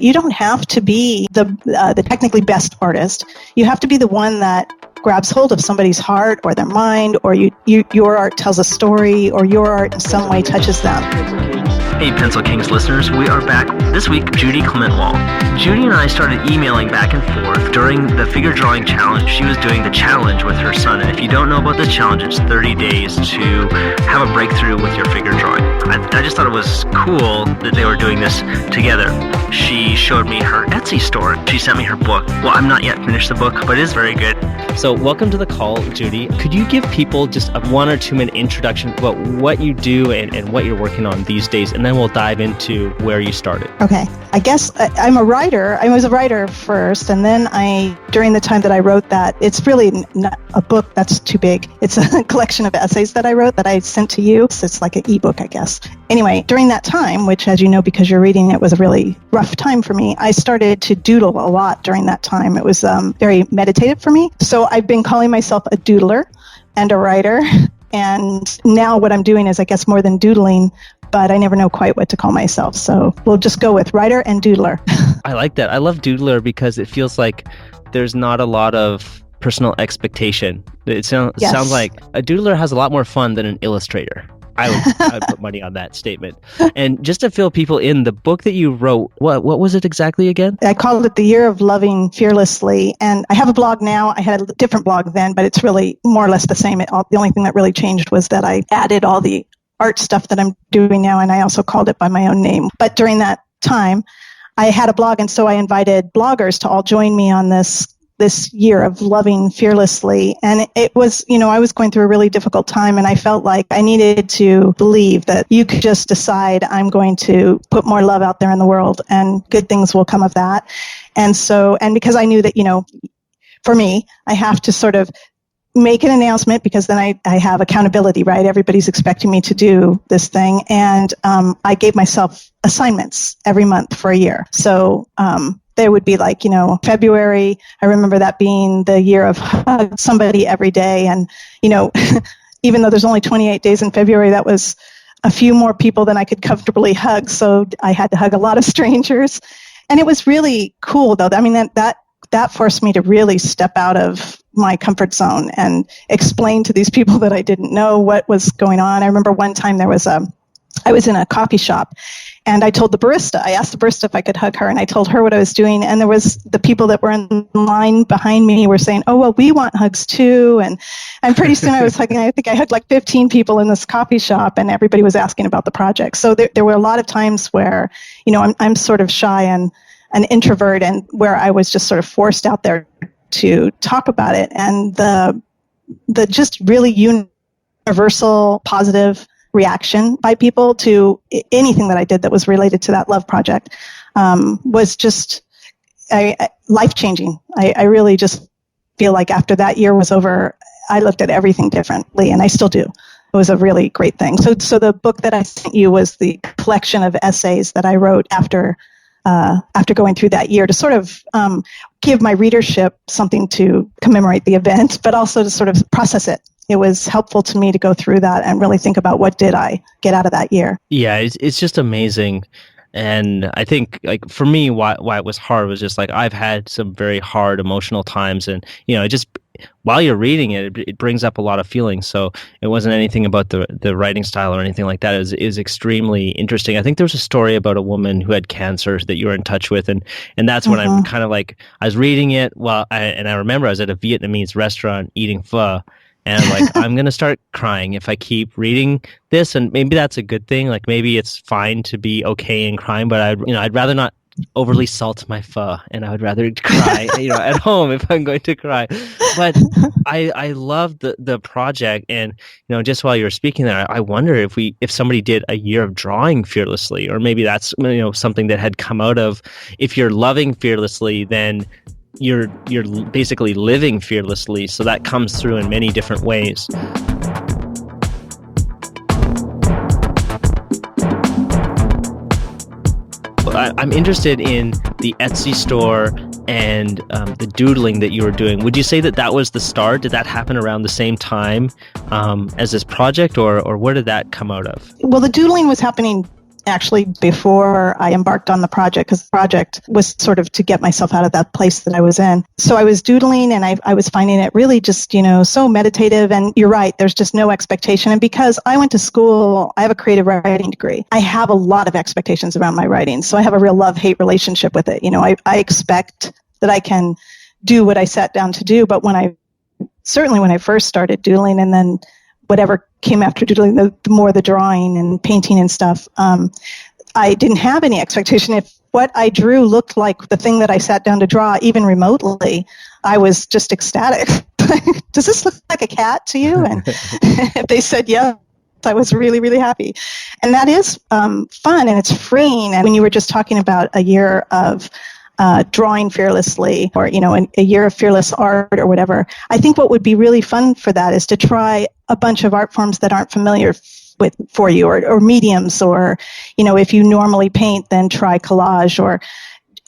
You don't have to be the technically best artist. You have to be the one that grabs hold of somebody's heart or their mind, or your art tells a story, or your art in some way touches them. Hey, Pencil Kings listeners, we are back this week, Judy Clementwall. Judy and I started emailing back and forth during the figure drawing challenge. She was doing the challenge with her son, and if you don't know about this challenge, it's 30 days to have a breakthrough with your figure drawing. I just thought it was cool that they were doing this together. She showed me her Etsy store. She sent me her book. Well, I'm not yet finished the book, but it is very good. So welcome to the call, Judy. Could you give people just a 1 or 2 minute introduction about what you do and what you're working on these days, and then we'll dive into where you started. Okay. I guess I'm a writer. I was a writer first, and then during the time that I wrote that, it's really not a book that's too big. It's a collection of essays that I wrote that I sent to you. So it's like an ebook, I guess. Anyway, during that time, which as you know, because you're reading it, was a really rough time for me, I started to doodle a lot during that time. It was very meditative for me. So I've been calling myself a doodler and a writer. And now what I'm doing is, I guess, more than doodling, but I never know quite what to call myself. So we'll just go with writer and doodler. I like that. I love doodler because it feels like there's not a lot of personal expectation. It sounds like a doodler has a lot more fun than an illustrator. I would put money on that statement. And just to fill people in, the book that you wrote, what was it exactly again? I called it The Year of Loving Fearlessly. And I have a blog now. I had a different blog then, but it's really more or less the same. The only thing that really changed was that I added all the art stuff that I'm doing now, and I also called it by my own name. But during that time, I had a blog, and so I invited bloggers to all join me on this year of loving fearlessly. And it was, I was going through a really difficult time, and I felt like I needed to believe that you could just decide, I'm going to put more love out there in the world and good things will come of that. And because I knew that, for me, I have to sort of make an announcement, because then I have accountability, right? Everybody's expecting me to do this thing. And I gave myself assignments every month for a year. So there would be like, February, I remember that being the year of hug somebody every day. And, even though there's only 28 days in February, that was a few more people than I could comfortably hug. So I had to hug a lot of strangers. And it was really cool, though. I mean, that forced me to really step out of my comfort zone and explain to these people that I didn't know what was going on. I remember one time I was in a coffee shop, and I told the barista, I asked the barista if I could hug her, and I told her what I was doing. And there was the people that were in line behind me were saying, oh, well, we want hugs too. And pretty soon I was hugging, I think I hugged like 15 people in this coffee shop, and everybody was asking about the project. So there were a lot of times where, I'm sort of shy and an introvert, and where I was just sort of forced out there to talk about it. And the just really universal positive reaction by people to anything that I did that was related to that love project was just life-changing. I really just feel like after that year was over, I looked at everything differently, and I still do. It was a really great thing. So the book that I sent you was the collection of essays that I wrote after going through that year to sort of give my readership something to commemorate the event, but also to sort of process it. It was helpful to me to go through that and really think about what did I get out of that year. Yeah, it's just amazing. And I think, like, for me, why it was hard was just like I've had some very hard emotional times, and it just, while you're reading it brings up a lot of feelings. So it wasn't anything about the writing style or anything like that. It is extremely interesting. I think there was a story about a woman who had cancer that you were in touch with, and that's when I'm kind of like, I was reading it and I remember I was at a Vietnamese restaurant eating pho. And I'm like, I'm going to start crying if I keep reading this. And maybe that's a good thing. Like, maybe it's fine to be okay in crying, but I'd rather not overly salt my pho, and I would rather cry, at home if I'm going to cry. But I love the project. And, just while you were speaking there, I wonder if somebody did a year of drawing fearlessly, or maybe that's, something that had come out of, if you're loving fearlessly, then you're basically living fearlessly. So that comes through in many different ways. I'm interested in the Etsy store and the doodling that you were doing. Would you say that was the start? Did that happen around the same time as this project, or where did that come out of? Well, the doodling was happening actually before I embarked on the project, because the project was sort of to get myself out of that place that I was in. So I was doodling, and I was finding it really just, so meditative. And you're right, there's just no expectation. And because I went to school, I have a creative writing degree. I have a lot of expectations around my writing. So I have a real love-hate relationship with it. I expect that I can do what I sat down to do. But when I first started doodling, and then whatever came after doodling, the more the drawing and painting and stuff, I didn't have any expectation. If what I drew looked like the thing that I sat down to draw, even remotely, I was just ecstatic. Does this look like a cat to you? And if they said yes, I was really, really happy. And that is fun, and it's freeing. And when you were just talking about a year of drawing fearlessly, or a year of fearless art or whatever, I think what would be really fun for that is to try a bunch of art forms that aren't familiar for you, or mediums, or if you normally paint, then try collage, or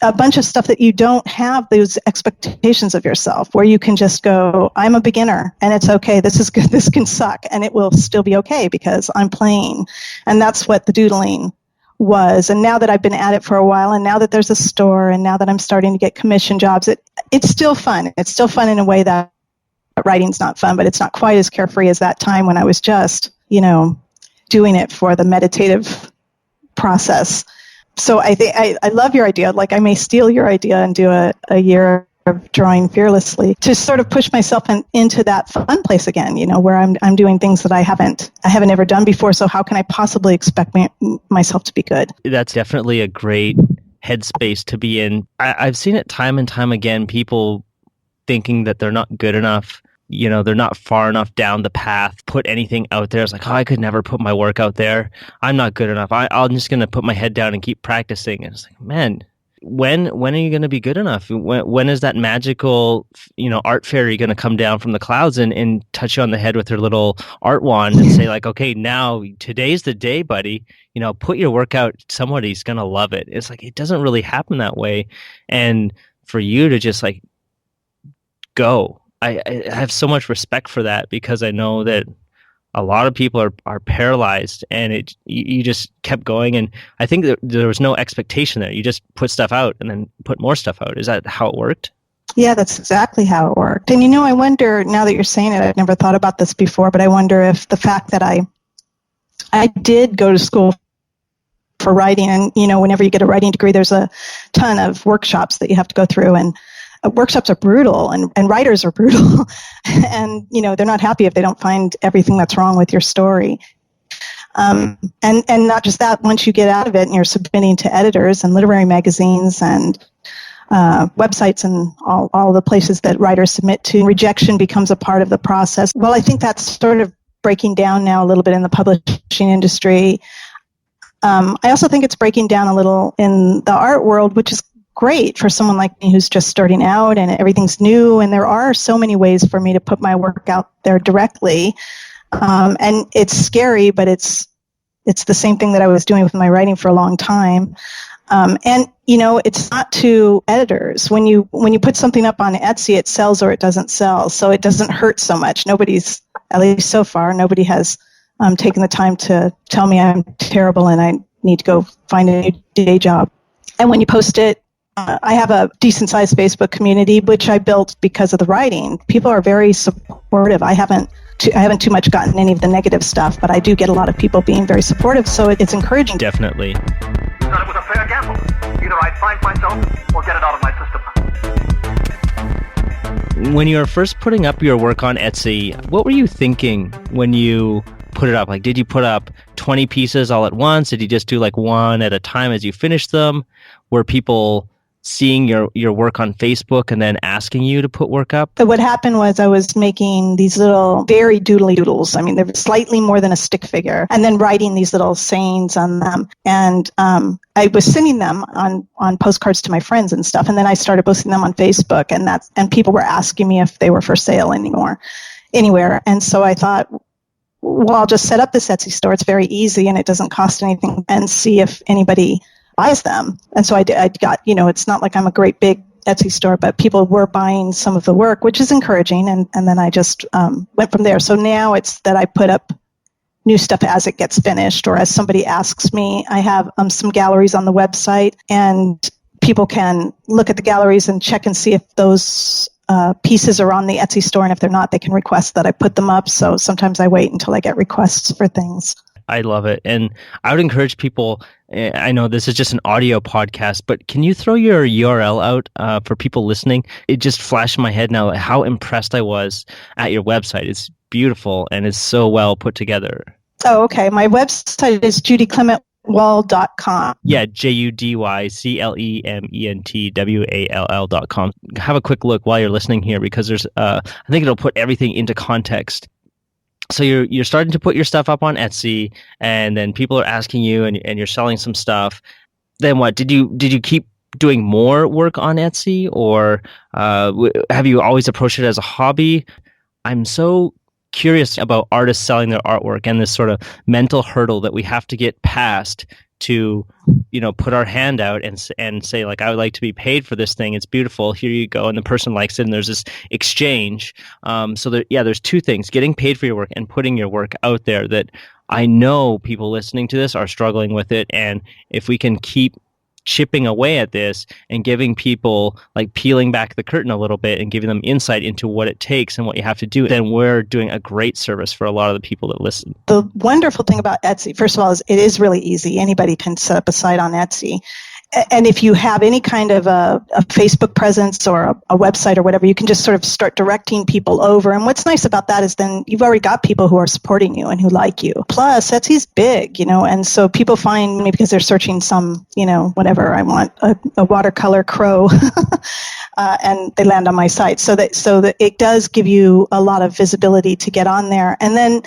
a bunch of stuff that you don't have those expectations of yourself, where you can just go, I'm a beginner and it's okay. This is good. This can suck, and it will still be okay because I'm playing. And that's what the doodling was. And now that I've been at it for a while, and now that there's a store, and now that I'm starting to get commission jobs, it's still fun. It's still fun in a way that writing's not fun, but it's not quite as carefree as that time when I was just, doing it for the meditative process. So I think I love your idea. Like, I may steal your idea and do a year of drawing fearlessly to sort of push myself into that fun place again, where I'm doing things that I haven't ever done before. So how can I possibly expect myself to be good? That's definitely a great headspace to be in. I've seen it time and time again, people thinking that they're not good enough. They're not far enough down the path, put anything out there. It's like, I could never put my work out there. I'm not good enough. I'm just going to put my head down and keep practicing. And it's like, man, when are you going to be good enough? When is that magical, art fairy going to come down from the clouds and touch you on the head with her little art wand and say like, okay, now today's the day, buddy. Put your work out. Somebody's going to love it. It's like, it doesn't really happen that way. And for you to just like go, I have so much respect for that, because I know that a lot of people are paralyzed, and you just kept going. And I think that there was no expectation there. You just put stuff out and then put more stuff out. Is that how it worked? Yeah, that's exactly how it worked. And I wonder, now that you're saying it, I've never thought about this before, but I wonder if the fact that I did go to school for writing, and whenever you get a writing degree, there's a ton of workshops that you have to go through, and workshops are brutal, and writers are brutal. And, they're not happy if they don't find everything that's wrong with your story. And not just that, once you get out of it and you're submitting to editors and literary magazines and websites and all the places that writers submit to, rejection becomes a part of the process. Well, I think that's sort of breaking down now a little bit in the publishing industry. I also think it's breaking down a little in the art world, which is great for someone like me who's just starting out and everything's new, and there are so many ways for me to put my work out there directly, and it's scary, but it's the same thing that I was doing with my writing for a long time, and it's not to editors. When you put something up on Etsy, it sells or it doesn't sell, so it doesn't hurt so much. Nobody's, at least so far, nobody has taken the time to tell me I'm terrible and I need to go find a new day job. And when you post it, I have a decent-sized Facebook community, which I built because of the writing. People are very supportive. I haven't too much gotten any of the negative stuff, but I do get a lot of people being very supportive, so it's encouraging. Definitely. Thought it was a fair gamble. Either I'd find myself or get it out of my system. When you were first putting up your work on Etsy, what were you thinking when you put it up? Like, did you put up 20 pieces all at once? Did you just do like one at a time as you finished them? Were people seeing your work on Facebook and then asking you to put work up? But what happened was I was making these little very doodly doodles. I mean, they're slightly more than a stick figure, and then writing these little sayings on them. And I was sending them on postcards to my friends and stuff. And then I started posting them on Facebook, and people were asking me if they were for sale anywhere. And so I thought, well, I'll just set up this Etsy store. It's very easy and it doesn't cost anything, and see if anybody buys them. And so I got, it's not like I'm a great big Etsy store, but people were buying some of the work, which is encouraging. And then I just went from there. So now it's that I put up new stuff as it gets finished or as somebody asks me. I have some galleries on the website, and people can look at the galleries and check and see if those pieces are on the Etsy store, and if they're not, they can request that I put them up. So sometimes I wait until I get requests for things. I love it. And I would encourage people, I know this is just an audio podcast, but can you throw your URL out for people listening? It just flashed in my head now how impressed I was at your website. It's beautiful and it's so well put together. Oh, okay. My website is judyclementwall.com. Yeah, JUDYCLEMENTWALL.com. Have a quick look while you're listening here, because there's I think it'll put everything into context. So you're starting to put your stuff up on Etsy, and then people are asking you, and you're selling some stuff. Then what? Did you keep doing more work on Etsy, or have you always approached it as a hobby? I'm so curious about artists selling their artwork and this sort of mental hurdle that we have to get past to, put our hand out and say, like, I would like to be paid for this thing. It's beautiful. Here you go. And the person likes it, and there's this exchange. There's two things: getting paid for your work and putting your work out there, that I know people listening to this are struggling with it. And if we can keep chipping away at this and giving people, like, peeling back the curtain a little bit and giving them insight into what it takes and what you have to do, then we're doing a great service for a lot of the people that listen. The wonderful thing about Etsy, first of all, is it is really easy. Anybody can set up a site on Etsy. And if you have any kind of a Facebook presence or a website or whatever, you can just sort of start directing people over. And what's nice about that is then you've already got people who are supporting you and who like you. Plus, Etsy's big, and so people find me because they're searching some, whatever, I want a watercolor crow, and they land on my site. So that it does give you a lot of visibility to get on there. And then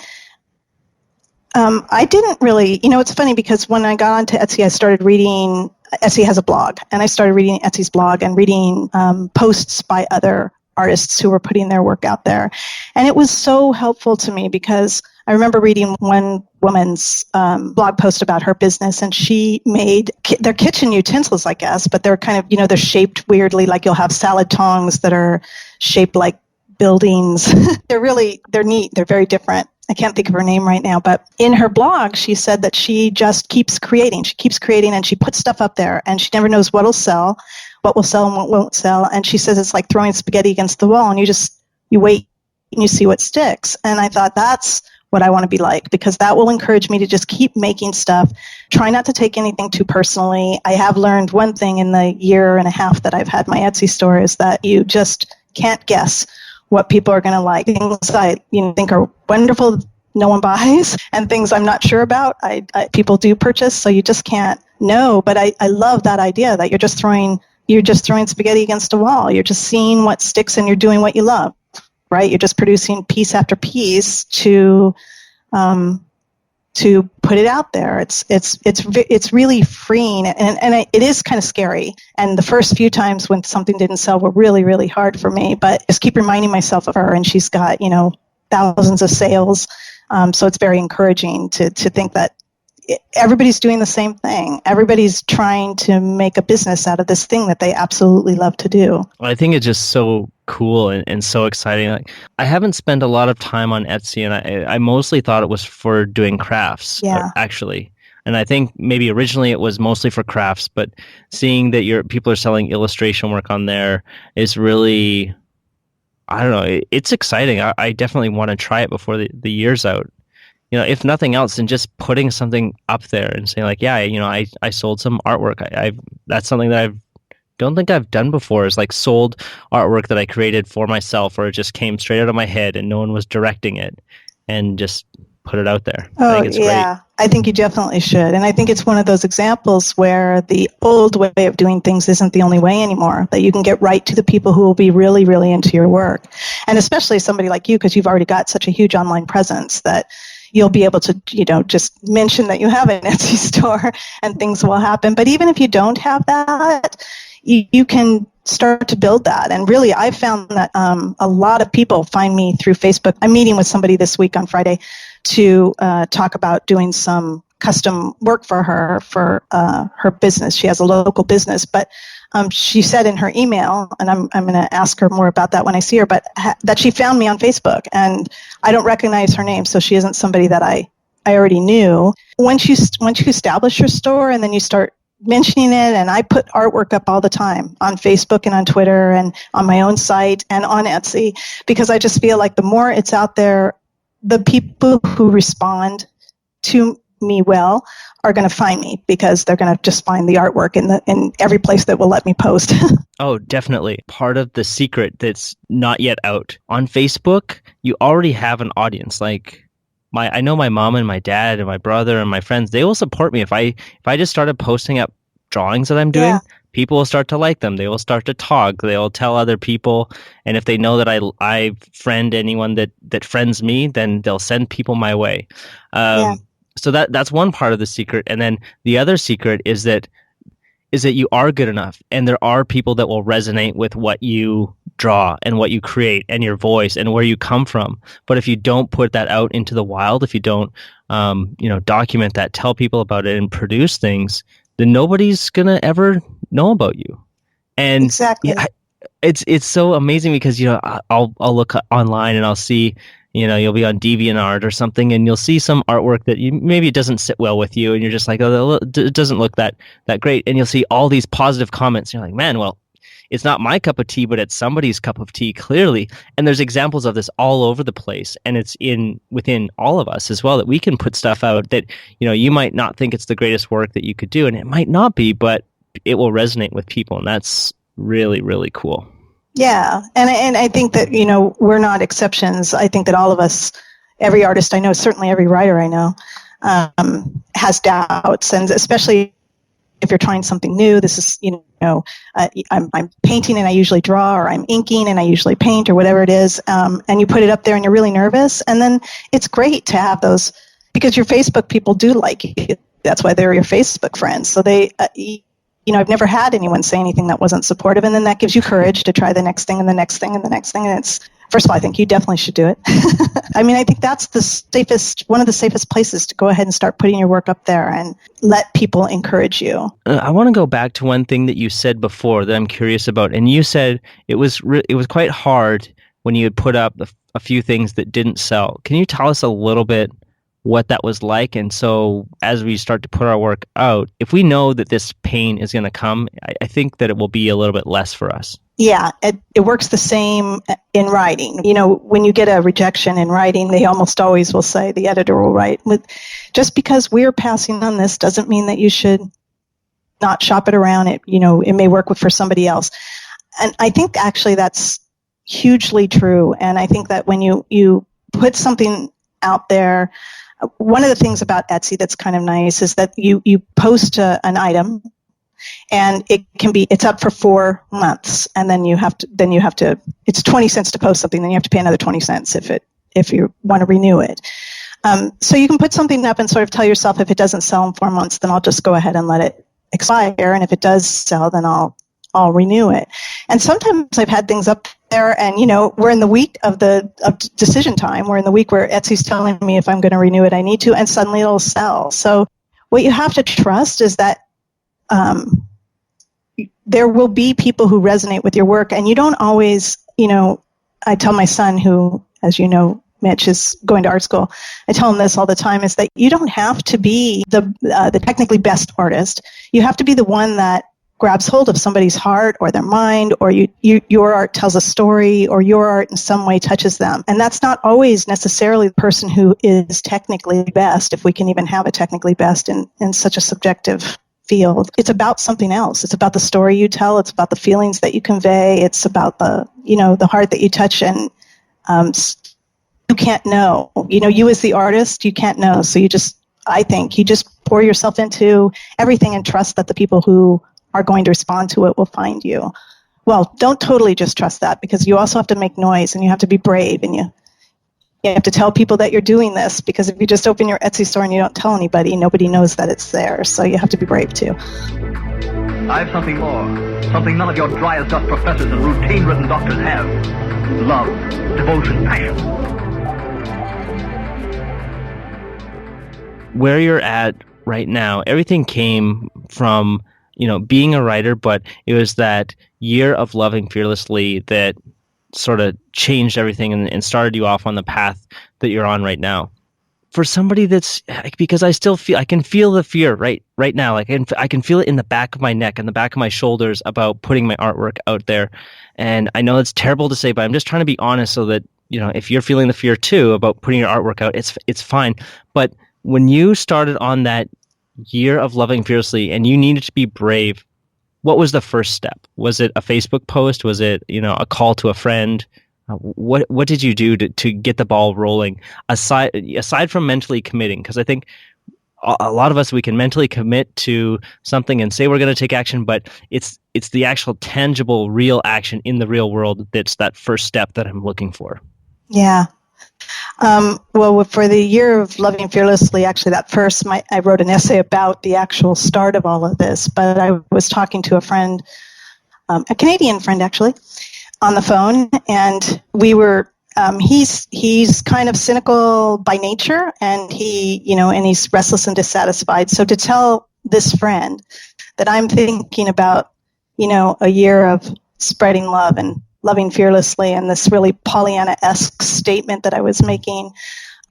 I didn't really, it's funny because when I got onto Etsy, I started reading. Etsy has a blog, and I started reading Etsy's blog and reading posts by other artists who were putting their work out there. And it was so helpful to me because I remember reading one woman's blog post about her business, and she made their kitchen utensils, I guess, but they're kind of, they're shaped weirdly, like you'll have salad tongs that are shaped like buildings. They're neat. They're very different. I can't think of her name right now, but in her blog, she said that she just keeps creating. She keeps creating, and she puts stuff up there, and she never knows what will sell and what won't sell. And she says it's like throwing spaghetti against the wall, and you wait and you see what sticks. And I thought, that's what I want to be like, because that will encourage me to just keep making stuff. Try not to take anything too personally. I have learned one thing in the year and a half that I've had my Etsy store is that you just can't guess what people are going to like. Things I think are wonderful, no one buys, and things I'm not sure about, people do purchase. So you just can't know. But I love that idea that you're just throwing spaghetti against a wall. You're just seeing what sticks, and you're doing what you love, right? You're just producing piece after piece to put it out there. It's really freeing, and it is kind of scary. And the first few times when something didn't sell were really, really hard for me. But just keep reminding myself of her, and she's got thousands of sales. So it's very encouraging to think that everybody's doing the same thing. Everybody's trying to make a business out of this thing that they absolutely love to do. Well, I think it's just so cool and so exciting. Like, I haven't spent a lot of time on Etsy, and I mostly thought it was for doing crafts, actually. And I think maybe originally it was mostly for crafts, but seeing that people are selling illustration work on there is really, I don't know, it's exciting. I definitely want to try it before the year's out. If nothing else, then just putting something up there and saying, like, yeah, I sold some artwork. That's something that I don't think I've done before, is like sold artwork that I created for myself, or it just came straight out of my head and no one was directing it, and just put it out there. Oh, I think it's great. I think you definitely should. And I think it's one of those examples where the old way of doing things isn't the only way anymore, that you can get right to the people who will be really, really into your work. And especially somebody like you, because you've already got such a huge online presence that you'll be able to, just mention that you have an Etsy store and things will happen. But even if you don't have that, you can start to build that. And really, I've found that a lot of people find me through Facebook. I'm meeting with somebody this week on Friday to talk about doing some custom work for her business. She has a local business, but she said in her email, and I'm going to ask her more about that when I see her, but that she found me on Facebook, and I don't recognize her name, so she isn't somebody that I I already knew. Once you establish your store and then you start mentioning it, and I put artwork up all the time on Facebook and on Twitter and on my own site and on Etsy, because I just feel like the more it's out there, the people who respond to me well are going to find me, because they're going to just find the artwork in every place that will let me post. Oh, definitely. Part of the secret that's not yet out on Facebook, you already have an audience. Like I know my mom and my dad and my brother and my friends, they will support me if I just started posting up drawings that I'm doing. Yeah. People will start to like them. They will start to talk. They'll tell other people, and if they know that I friend anyone that friends me, then they'll send people my way. So that's one part of the secret, and then the other secret is that you are good enough, and there are people that will resonate with what you draw and what you create and your voice and where you come from. But if you don't put that out into the wild, if you don't, document that, tell people about it, and produce things, then nobody's gonna ever know about you. And exactly. Yeah, it's so amazing, because I'll look online and I'll see, you'll be on DeviantArt or something, and you'll see some artwork that maybe it doesn't sit well with you, and you're just like, oh, it doesn't look that great, and you'll see all these positive comments, and you're like, man, well, it's not my cup of tea, but it's somebody's cup of tea, clearly. And there's examples of this all over the place, and it's within all of us as well, that we can put stuff out that you might not think it's the greatest work that you could do, and it might not be, but it will resonate with people, and that's really, really cool. Yeah, and I think that, we're not exceptions. I think that all of us, every artist I know, certainly every writer I know, has doubts, and especially if you're trying something new. This is, I'm painting and I usually draw, or I'm inking and I usually paint, or whatever it is, and you put it up there and you're really nervous, and then it's great to have those, because your Facebook people do like you. That's why they're your Facebook friends. So they... I've never had anyone say anything that wasn't supportive, and then that gives you courage to try the next thing and the next thing and the next thing. And it's, first of all, I think you definitely should do it. I mean, I think that's one of the safest places to go ahead and start putting your work up there and let people encourage you. I want to go back to one thing that you said before that I'm curious about, and you said it was quite hard when you had put up a few things that didn't sell. Can you tell us a little bit what that was like? And so as we start to put our work out, if we know that this pain is going to come, I think that it will be a little bit less for us. Yeah, it works the same in writing. When you get a rejection in writing, they almost always will say, the editor will write, just because we're passing on this doesn't mean that you should not shop it around. It may work for somebody else. And I think actually that's hugely true. And I think that when you put something out there, one of the things about Etsy that's kind of nice is that you post an item, and it's up for 4 months, and then you have to it's 20 cents to post something, then you have to pay another 20 cents if you want to renew it. So you can put something up and sort of tell yourself, if it doesn't sell in 4 months, then I'll just go ahead and let it expire, and if it does sell, then I'll renew it. And sometimes I've had things up there, and we're in the week of decision time. We're in the week where Etsy's telling me if I'm going to renew it, I need to, and suddenly it'll sell. So what you have to trust is that there will be people who resonate with your work, and you don't always, I tell my son, who, as you know, Mitch, is going to art school, I tell him this all the time, is that you don't have to be the technically best artist. You have to be the one that grabs hold of somebody's heart or their mind, or your art tells a story, or your art in some way touches them. And that's not always necessarily the person who is technically best, if we can even have a technically best in such a subjective field. It's about something else. It's about the story you tell. It's about the feelings that you convey. It's about the heart that you touch, and you can't know. You as the artist, you can't know. So I think you just pour yourself into everything and trust that the people who are going to respond to it will find you. Well, don't totally just trust that, because you also have to make noise, and you have to be brave, and you have to tell people that you're doing this, because if you just open your Etsy store and you don't tell anybody, nobody knows that it's there. So you have to be brave too. I have something more. Something none of your dry as dust professors and routine-ridden doctors have. Love, devotion, passion. Where you're at right now, everything came from being a writer, but it was that year of loving fearlessly that sort of changed everything and started you off on the path that you're on right now. for somebody that's because I can feel the fear right now. Like I can feel it in the back of my neck and the back of my shoulders about putting my artwork out there. And I know it's terrible to say, but I'm just trying to be honest so that, if you're feeling the fear too about putting your artwork out, it's fine. But when you started on that year of loving fiercely and you needed to be brave, what was the first step? Was it a Facebook post? Was it, a call to a friend? What did you do to get the ball rolling aside from mentally committing? Because I think a lot of us, we can mentally commit to something and say we're going to take action, but it's the actual tangible, real action in the real world that's that first step that I'm looking for. Yeah. Well, for the year of loving fearlessly, actually, I wrote an essay about the actual start of all of this. But I was talking to a friend, a Canadian friend actually, on the phone, and we were. He's kind of cynical by nature, and he's restless and dissatisfied. So to tell this friend that I'm thinking about, a year of spreading love and loving fearlessly, and this really Pollyanna-esque statement that I was making,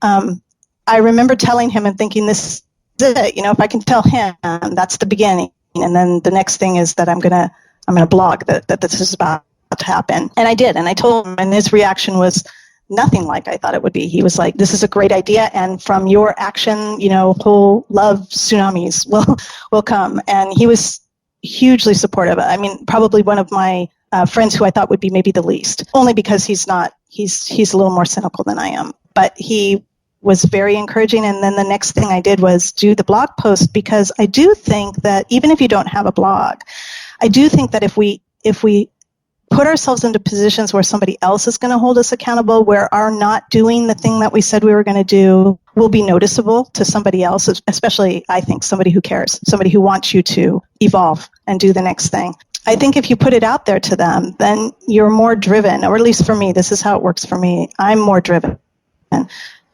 I remember telling him and thinking, this is it. If I can tell him, that's the beginning, and then the next thing is that I'm gonna blog that this is about to happen. And I did, and I told him, and his reaction was nothing like I thought it would be. He was like, this is a great idea, and from your action, whole love tsunamis will come. And he was hugely supportive. I mean, probably one of my friends who I thought would be maybe the least, only because he's a little more cynical than I am. But he was very encouraging. And then the next thing I did was do the blog post, because I do think that even if you don't have a blog, I do think that if we put ourselves into positions where somebody else is going to hold us accountable, where our not doing the thing that we said we were going to do will be noticeable to somebody else, especially, I think, somebody who cares, somebody who wants you to evolve and do the next thing. I think if you put it out there to them, then you're more driven, or at least for me, this is how it works for me. I'm more driven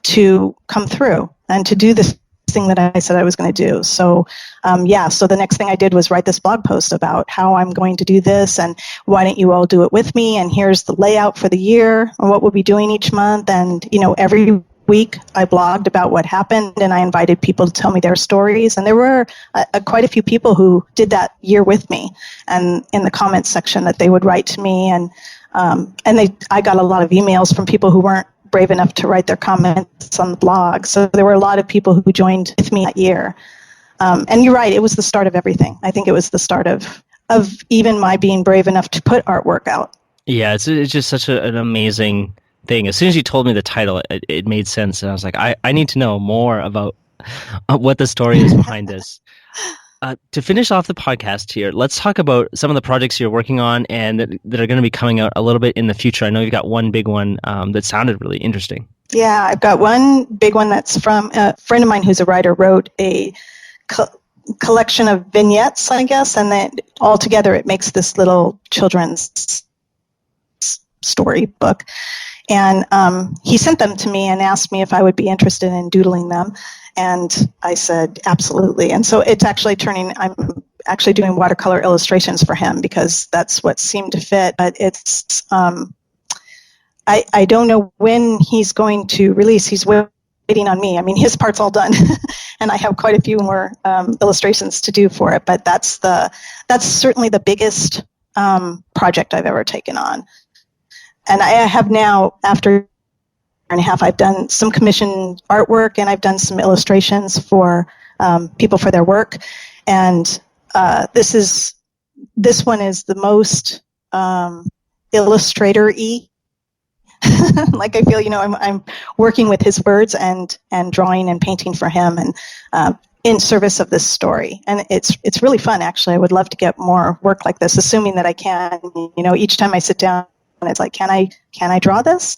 to come through and to do this thing that I said I was going to do. So, so the next thing I did was write this blog post about how I'm going to do this, and why don't you all do it with me? And here's the layout for the year and what we'll be doing each month. And, every week I blogged about what happened, and I invited people to tell me their stories. And there were quite a few people who did that year with me, and in the comments section that they would write to me. And I got a lot of emails from people who weren't brave enough to write their comments on the blog. So there were a lot of people who joined with me that year. And you're right, it was the start of everything. I think it was the start of even my being brave enough to put artwork out. Yeah, it's just such an amazing thing. As soon as you told me the title, it made sense. And I was like, I need to know more about what the story is behind this. To finish off the podcast here, let's talk about some of the projects you're working on and that are going to be coming out a little bit in the future. I know you've got one big one that sounded really interesting. Yeah, I've got one big one that's from a friend of mine who's a writer, wrote a collection of vignettes, I guess, and then all together it makes this little children's story book. And he sent them to me and asked me if I would be interested in doodling them. And I said, absolutely. And so it's actually I'm actually doing watercolor illustrations for him, because that's what seemed to fit. But it's, I don't know when he's going to release. He's waiting on me. I mean, his part's all done, and I have quite a few more illustrations to do for it. But that's certainly the biggest project I've ever taken on. And I have now, after a year and a half, I've done some commissioned artwork, and I've done some illustrations for people for their work. And this one is the most illustrator-y. Like, I feel, I'm working with his words and drawing and painting for him, and in service of this story. And it's really fun, actually. I would love to get more work like this, assuming that I can. Each time I sit down, and it's like, can I draw this?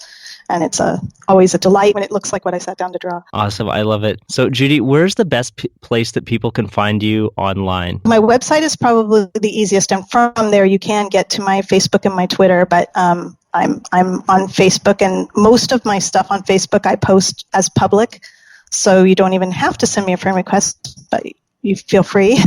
And it's always a delight when it looks like what I sat down to draw. Awesome. I love it. So, Judy, where's the best place that people can find you online? My website is probably the easiest, and from there you can get to my Facebook and my Twitter, but I'm on Facebook, and most of my stuff on Facebook I post as public, so you don't even have to send me a friend request, but you feel free.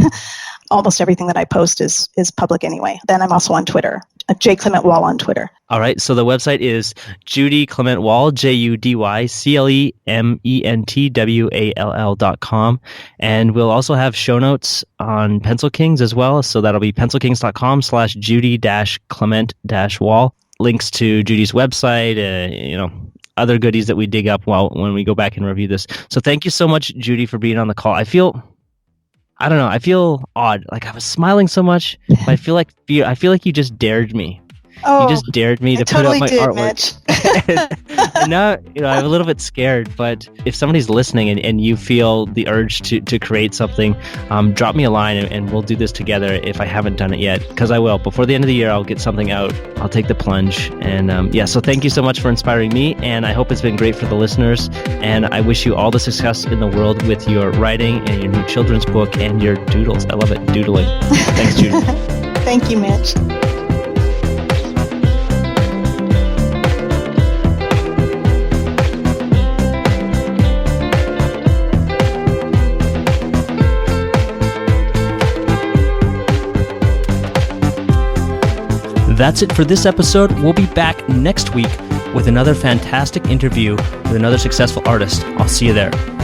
Almost everything that I post is public anyway. Then I'm also on Twitter J. Clement Wall on Twitter. All right. So the website is Judy Clement Wall, JudyClementWall.com. And we'll also have show notes on Pencil Kings as well. So that'll be pencilkings.com/Judy-Clement-Wall. Links to Judy's website, other goodies that we dig up when we go back and review this. So thank you so much, Judy, for being on the call. I feel odd. Like I was smiling so much, but I feel like you just dared me. Oh, you just dared me to totally put up my artwork. Mitch. And now, I'm a little bit scared, but if somebody's listening and you feel the urge to create something, drop me a line and we'll do this together if I haven't done it yet, because I will. Before the end of the year, I'll get something out. I'll take the plunge. And so thank you so much for inspiring me, and I hope it's been great for the listeners. And I wish you all the success in the world with your writing and your new children's book and your doodles. I love it, doodling. Thanks, Judy. Thank you, Mitch. That's it for this episode. We'll be back next week with another fantastic interview with another successful artist. I'll see you there.